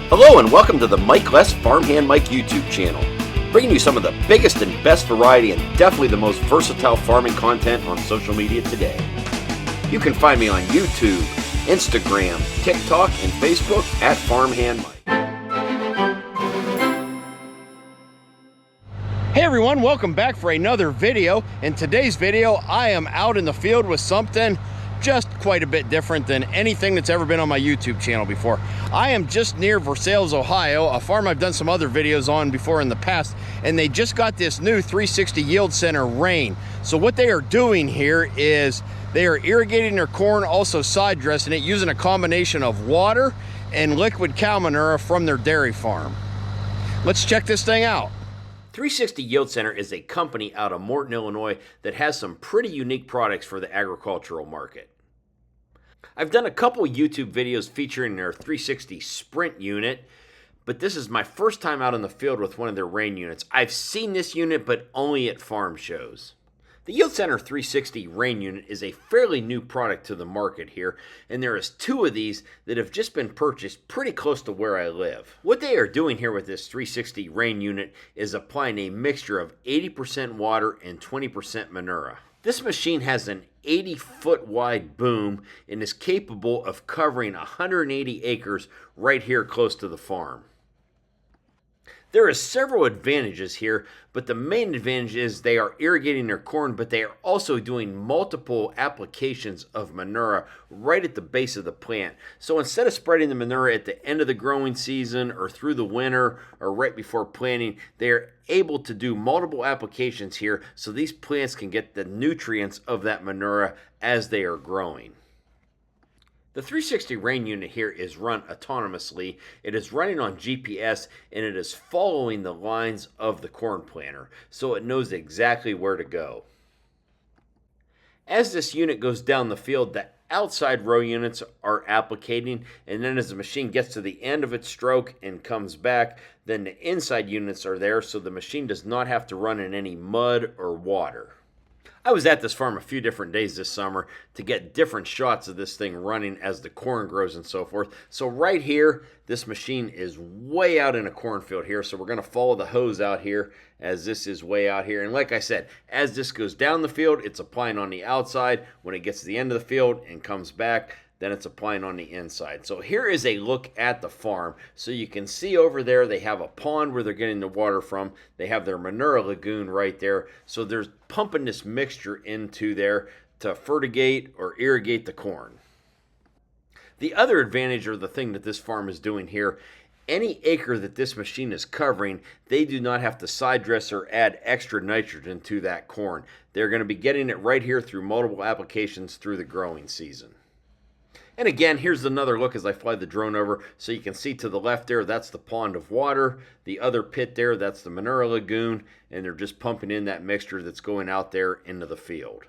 Hello and welcome to the Mike Less Farmhand Mike YouTube channel, bringing you some of the biggest and best variety and definitely the most versatile farming content on social media today. You can find me on YouTube, Instagram, TikTok, and Facebook at Farmhand Mike. Hey everyone, welcome back for another video. In today's video, I am out in the field with something just quite a bit different than anything that's ever been on my YouTube channel before. I am just near Versailles, Ohio, a farm I've done some other videos on before in the past, and they just got this new 360 Yield Center rain. So what they are doing here is they are irrigating their corn, also side dressing it using a combination of water and liquid cow manure from their dairy farm. Let's check this thing out. 360 Yield Center is a company out of Morton, Illinois that has some pretty unique products for the agricultural market. I've done a couple YouTube videos featuring their 360 Sprint unit, but this is my first time out in the field with one of their rain units. I've seen this unit, but only at farm shows. The Yield Center 360 rain unit is a fairly new product to the market here, and there is two of these that have just been purchased pretty close to where I live. What they are doing here with this 360 rain unit is applying a mixture of 80% water and 20% manure. This machine has an 80-foot wide boom and is capable of covering 180 acres right here close to the farm. There are several advantages here, but the main advantage is they are irrigating their corn, but they are also doing multiple applications of manure right at the base of the plant. So instead of spreading the manure at the end of the growing season or through the winter or right before planting, they are able to do multiple applications here so these plants can get the nutrients of that manure as they are growing. The 360 rain unit here is run autonomously. It is running on GPS and it is following the lines of the corn planter, so it knows exactly where to go. As this unit goes down the field, the outside row units are applicating, and then as the machine gets to the end of its stroke and comes back, then the inside units are there so the machine does not have to run in any mud or water. I was at this farm a few different days this summer to get different shots of this thing running as the corn grows and so forth. So right here, this machine is way out in a cornfield here. So we're going to follow the hose out here as this is way out here. And like I said, as this goes down the field, it's applying on the outside. When it gets to the end of the field and comes back, then it's applying on the inside. So here is a look at the farm. So you can see over there they have a pond where they're getting the water from. They have their manure lagoon right there. So they're pumping this mixture into there to fertigate or irrigate the corn. The other advantage, or the thing that this farm is doing here, any acre that this machine is covering, they do not have to side dress or add extra nitrogen to that corn. They're going to be getting it right here through multiple applications through the growing season. And again, here's another look as I fly the drone over. So you can see to the left there, that's the pond of water. The other pit there, that's the manure lagoon. And they're just pumping in that mixture that's going out there into the field.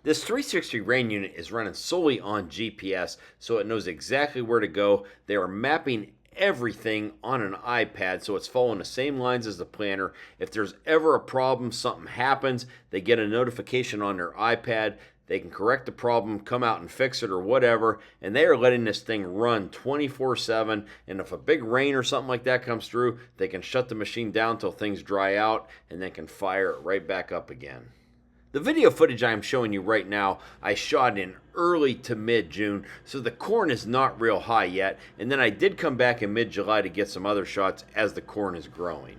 This 360 rain unit is running solely on GPS, so it knows exactly where to go. They are mapping everything on an iPad, so it's following the same lines as the planter. If there's ever a problem, something happens, they get a notification on their iPad. They can correct the problem, come out and fix it or whatever, and they are letting this thing run 24/7, and if a big rain or something like that comes through, they can shut the machine down until things dry out, and then can fire it right back up again. The video footage I am showing you right now, I shot in early to mid-June, so the corn is not real high yet, and then I did come back in mid-July to get some other shots as the corn is growing.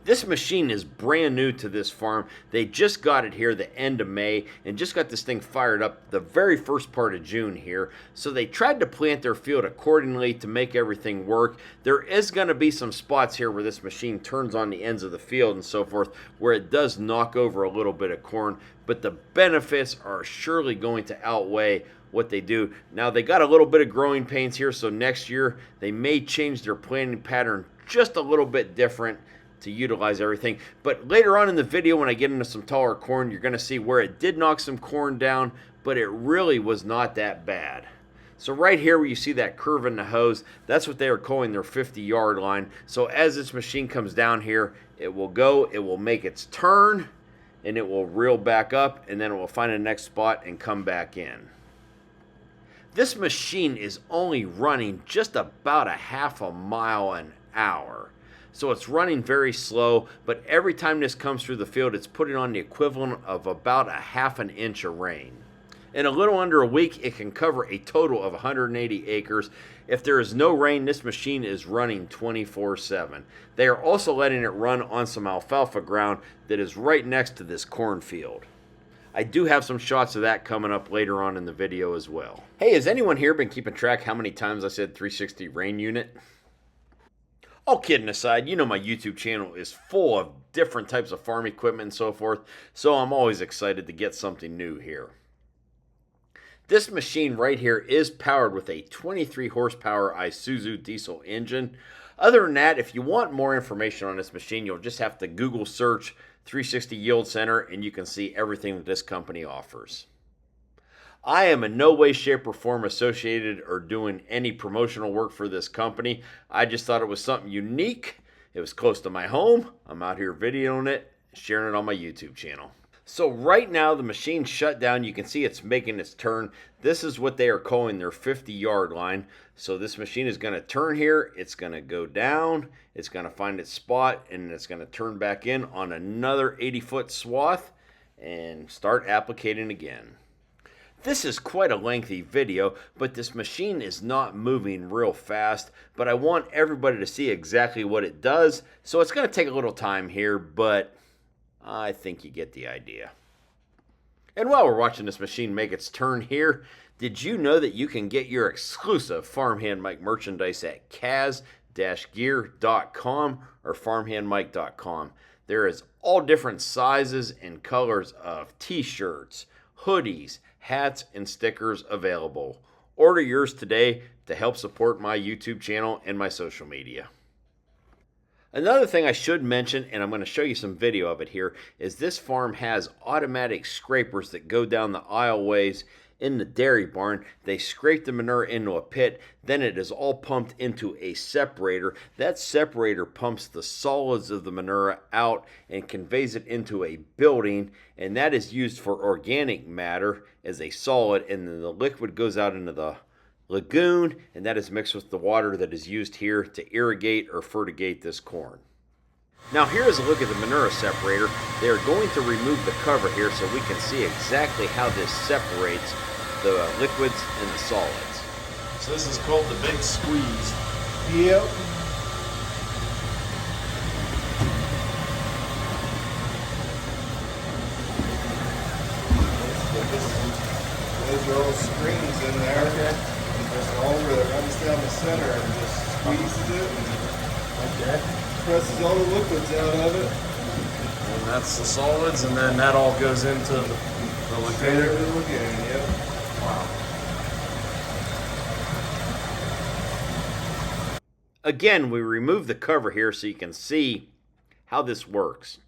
This machine is brand new to this farm. They just got it here the end of May and just got this thing fired up the very first part of June here. So they tried to plant their field accordingly to make everything work. There is going to be some spots here where this machine turns on the ends of the field and so forth where it does knock over a little bit of corn, but the benefits are surely going to outweigh what they do. Now they got a little bit of growing pains here, so next year they may change their planting pattern just a little bit different to utilize everything. But later on in the video, when I get into some taller corn, you're going to see where it did knock some corn down, but it really was not that bad. So right here where you see that curve in the hose, that's what they are calling their 50-yard line. So as this machine comes down here, it will go, it will make its turn, and it will reel back up, and then it will find the next spot and come back in. This machine is only running just about a half a mile an hour. So it's running very slow, but every time this comes through the field, it's putting on the equivalent of about a half an inch of rain. In a little under a week, it can cover a total of 180 acres. If there is no rain, this machine is running 24/7. They are also letting it run on some alfalfa ground that is right next to this cornfield. I do have some shots of that coming up later on in the video as well. Hey, has anyone here been keeping track how many times I said 360 rain unit? All kidding aside, you know my YouTube channel is full of different types of farm equipment and so forth, so I'm always excited to get something new here. This machine right here is powered with a 23 horsepower Isuzu diesel engine. Other than that, if you want more information on this machine, you'll just have to Google search 360 Yield Center and you can see everything that this company offers. I am in no way, shape, or form associated or doing any promotional work for this company. I just thought it was something unique. It was close to my home. I'm out here videoing it, sharing it on my YouTube channel. So right now the machine's shut down. You can see it's making its turn. This is what they are calling their 50-yard line. So this machine is going to turn here. It's going to go down. It's going to find its spot and it's going to turn back in on another 80-foot swath and start applicating again. This is quite a lengthy video, but this machine is not moving real fast, but I want everybody to see exactly what it does. So it's going to take a little time here, but I think you get the idea. And while we're watching this machine make its turn here, did you know that you can get your exclusive Farmhand mic merchandise at kaz-gear.com or farmhandmic.com? There is all different sizes and colors of t-shirts, hoodies, hats, and stickers available. Order yours today to help support my YouTube channel and my social media. Another thing I should mention, and I'm going to show you some video of it here, is this farm has automatic scrapers that go down the aisleways in the dairy barn. They scrape the manure into a pit, then it is all pumped into a separator. That separator pumps the solids of the manure out and conveys it into a building, and that is used for organic matter as a solid, and then the liquid goes out into the lagoon, and that is mixed with the water that is used here to irrigate or fertigate this corn. Now here is a look at the manure separator. They are going to remove the cover here so we can see exactly how this separates the liquids and the solids. So this is called the big squeeze. Yep. Those are all screens in there. There's an over that runs down the center and just squeezes it and presses all the liquids out of it. And that's the solids, and then that all goes into the Straight over lagoon. the lagoon, yep. Wow. Again, we remove the cover here so you can see how this works.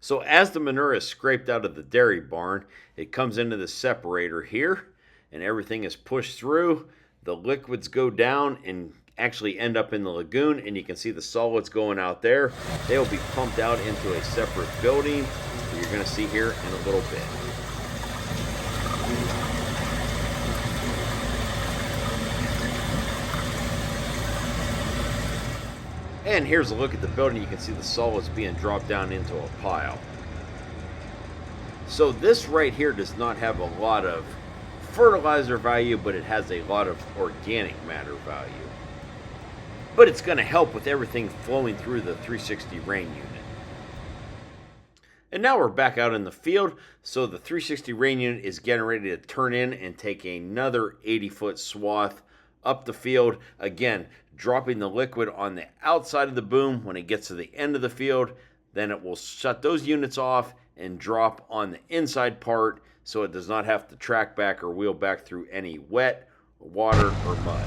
So as the manure is scraped out of the dairy barn, it comes into the separator here, and everything is pushed through. The liquids go down and actually end up in the lagoon, and you can see the solids going out there. They will be pumped out into a separate building that you're going to see here in a little bit. And here's a look at the building. You can see the solids being dropped down into a pile. So this right here does not have a lot of fertilizer value, but it has a lot of organic matter value. But it's going to help with everything flowing through the 360 rain unit. And now we're back out in the field. So the 360 rain unit is getting ready to turn in and take another 80-foot swath up the field. Again, dropping the liquid on the outside of the boom. When it gets to the end of the field, then it will shut those units off and drop on the inside part so it does not have to track back or wheel back through any wet, water, or mud.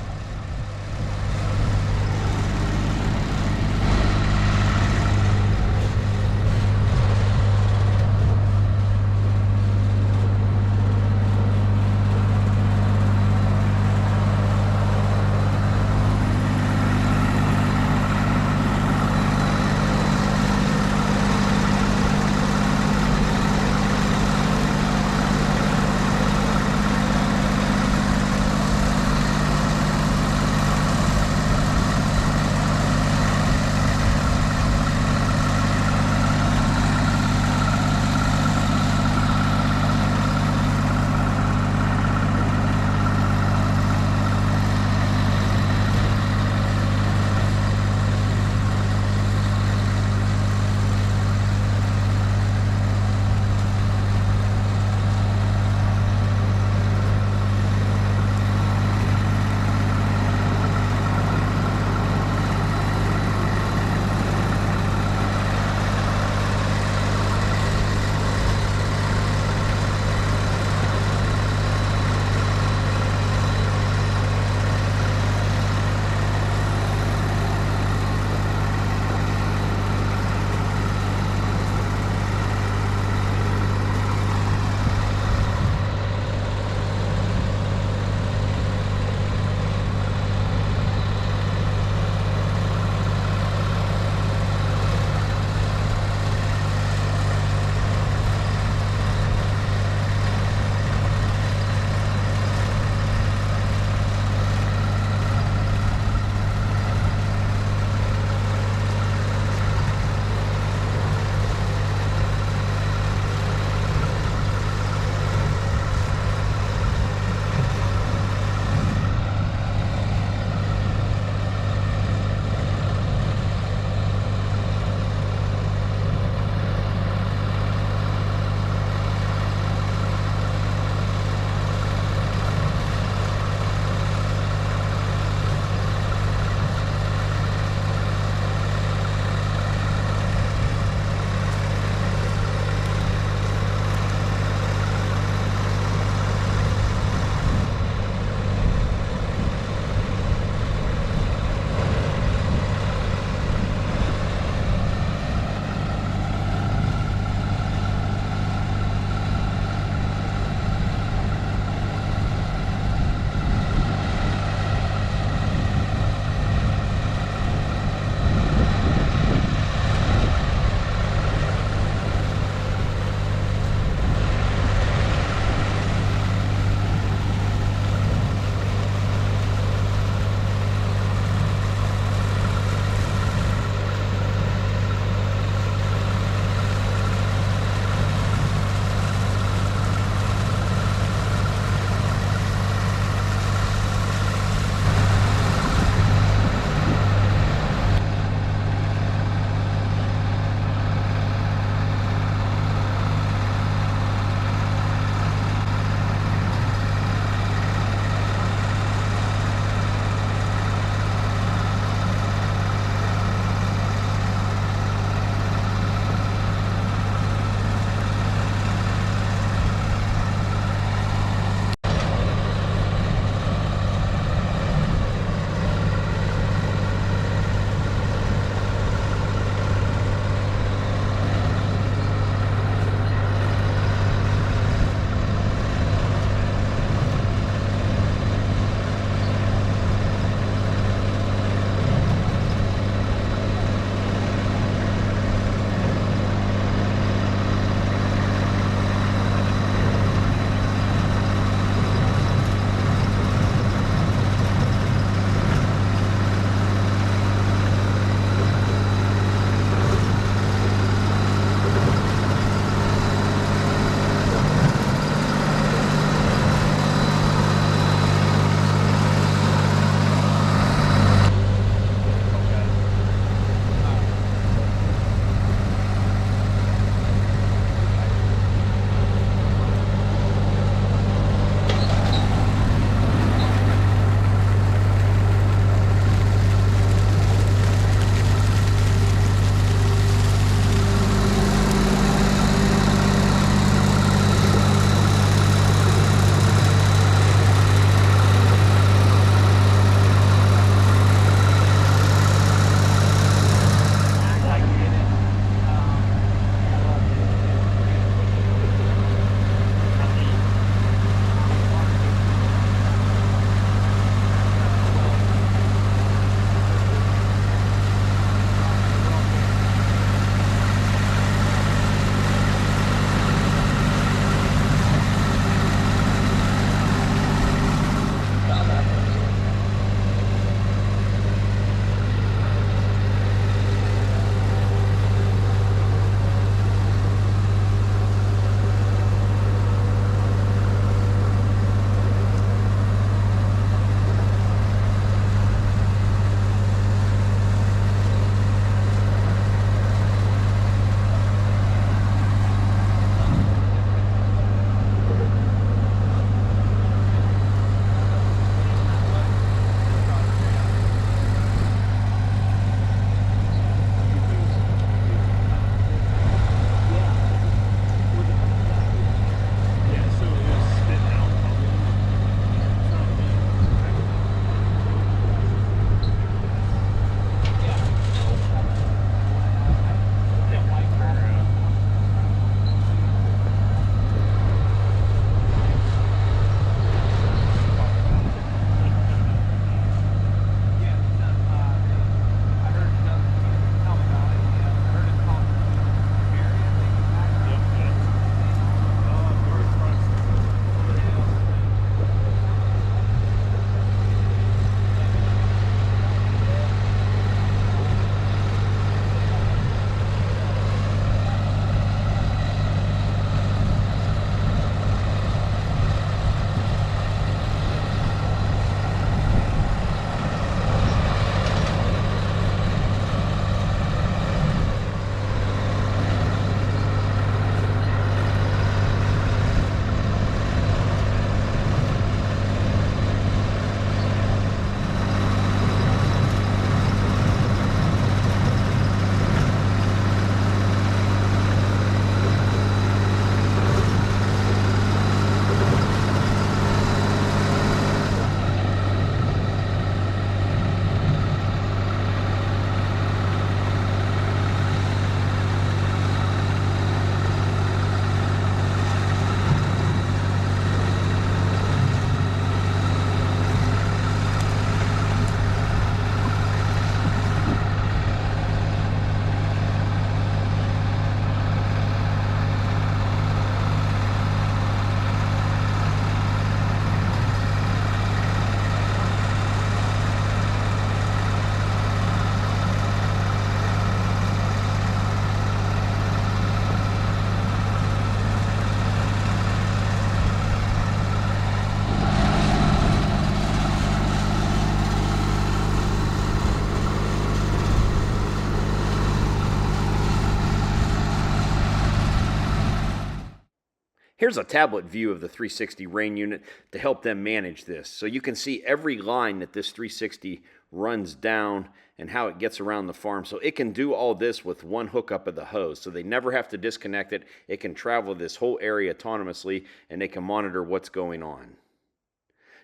Here's a tablet view of the 360 rain unit to help them manage this. So you can see every line that this 360 runs down and how it gets around the farm. So it can do all this with one hookup of the hose. So they never have to disconnect it. It can travel this whole area autonomously and they can monitor what's going on.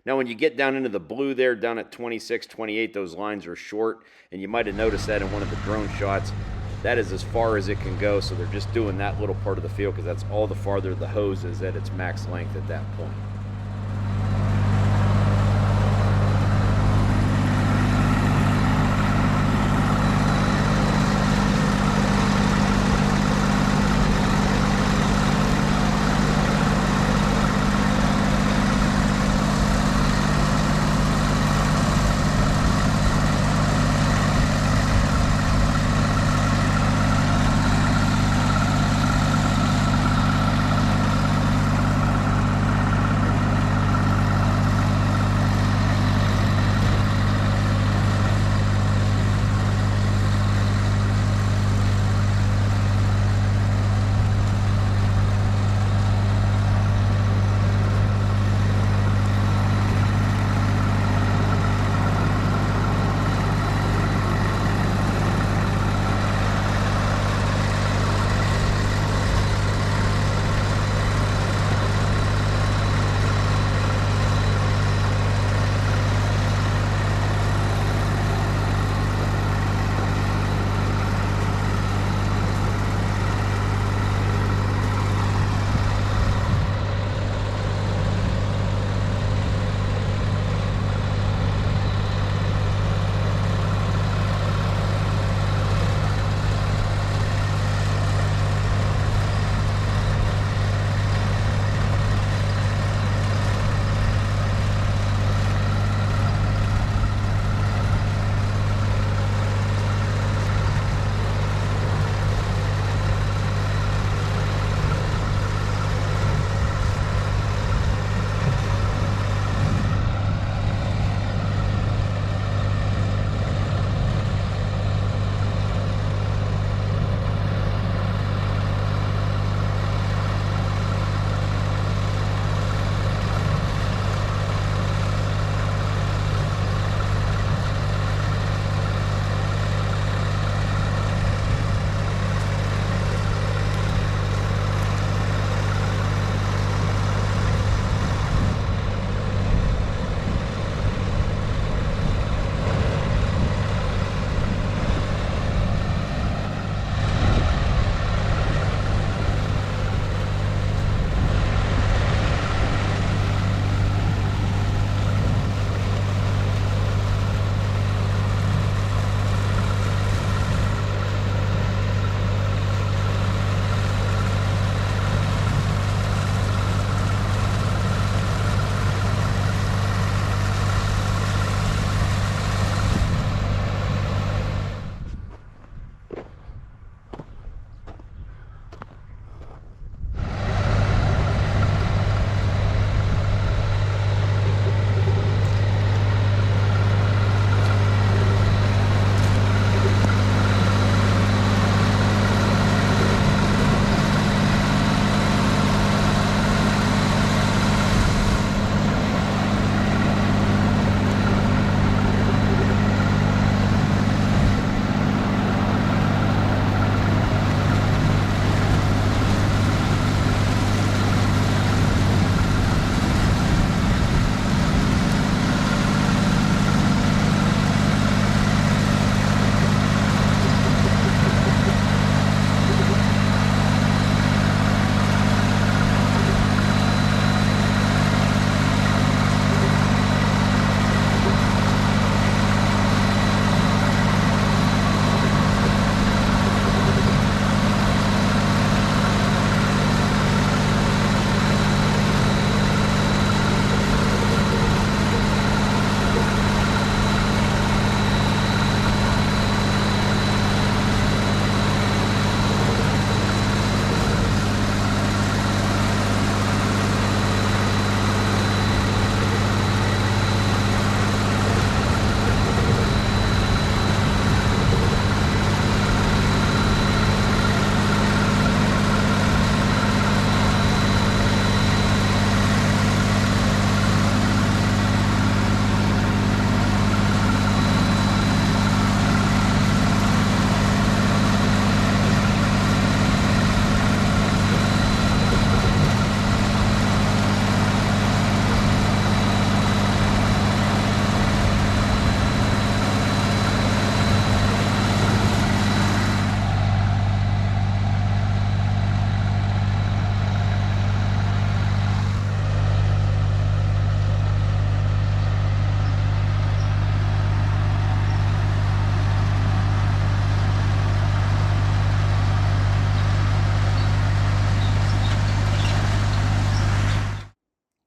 Now when you get down into the blue there, down at 26, 28, those lines are short. And you might have noticed that in one of the drone shots. That is as far as it can go, so they're just doing that little part of the field because that's all the farther the hose is at its max length at that point.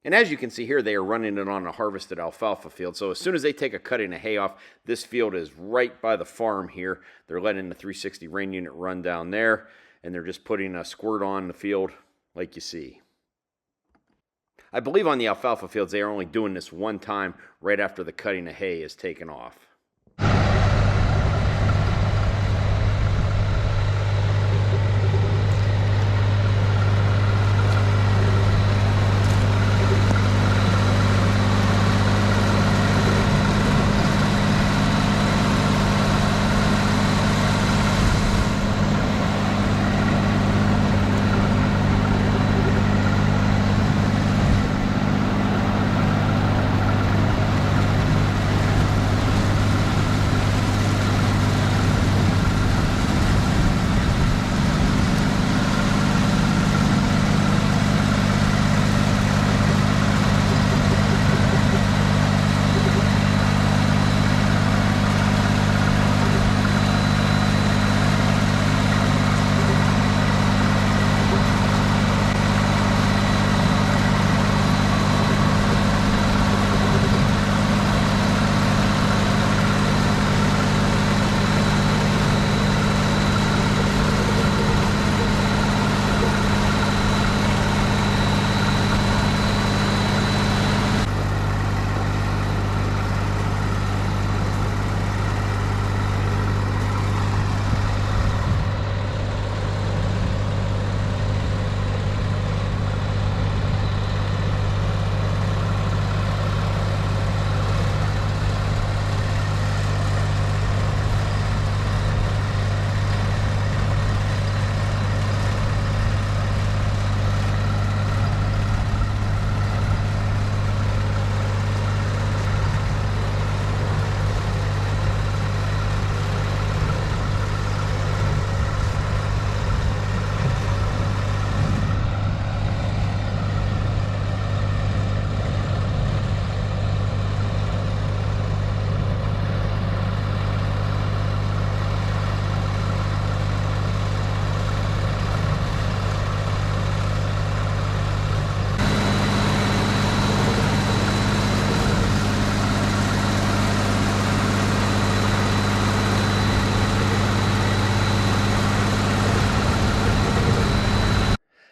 And as you can see here, they are running it on a harvested alfalfa field. So as soon as they take a cutting of hay off, this field is right by the farm here. They're letting the 360 rain unit run down there, and they're just putting a squirt on the field like you see. I believe on the alfalfa fields, they are only doing this one time right after the cutting of hay is taken off.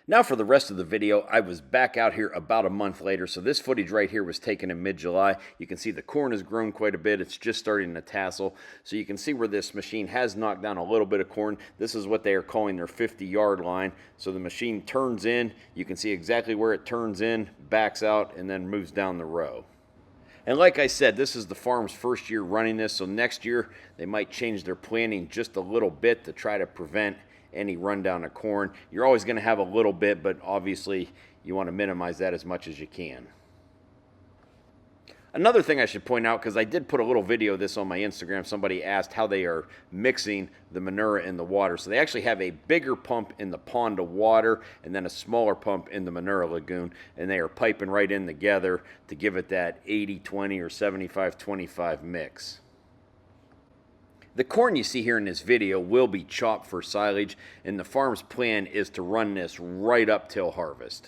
Now for the rest of the video, I was back out here about a month later, so this footage right here was taken in mid-July. You can see the corn has grown quite a bit. It's just starting to tassel, so you can see where this machine has knocked down a little bit of corn. This is what they are calling their 50-yard line. So the machine turns in, you can see exactly where it turns in, backs out, and then moves down the row. And like I said, this is the farm's first year running this, so next year they might change their planning just a little bit to try to prevent any rundown of corn. You're always going to have a little bit, but obviously you want to minimize that as much as you can. Another thing I should point out, because I did put a little video of this on my Instagram, somebody asked how they are mixing the manure in the water. So they actually have a bigger pump in the pond of water and then a smaller pump in the manure lagoon, and they are piping right in together to give it that 80-20 or 75-25 mix. The corn you see here in this video will be chopped for silage, and the farm's plan is to run this right up till harvest.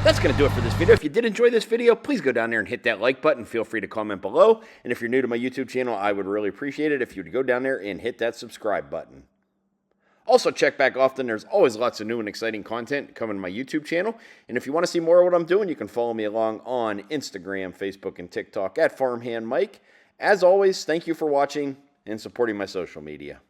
That's going to do it for this video. If you did enjoy this video, please go down there and hit that like button. Feel free to comment below. And if you're new to my YouTube channel, I would really appreciate it if you would go down there and hit that subscribe button. Also, check back often. There's always lots of new and exciting content coming to my YouTube channel. And if you want to see more of what I'm doing, you can follow me along on Instagram, Facebook, and TikTok at Farmhand Mike. As always, thank you for watching and supporting my social media.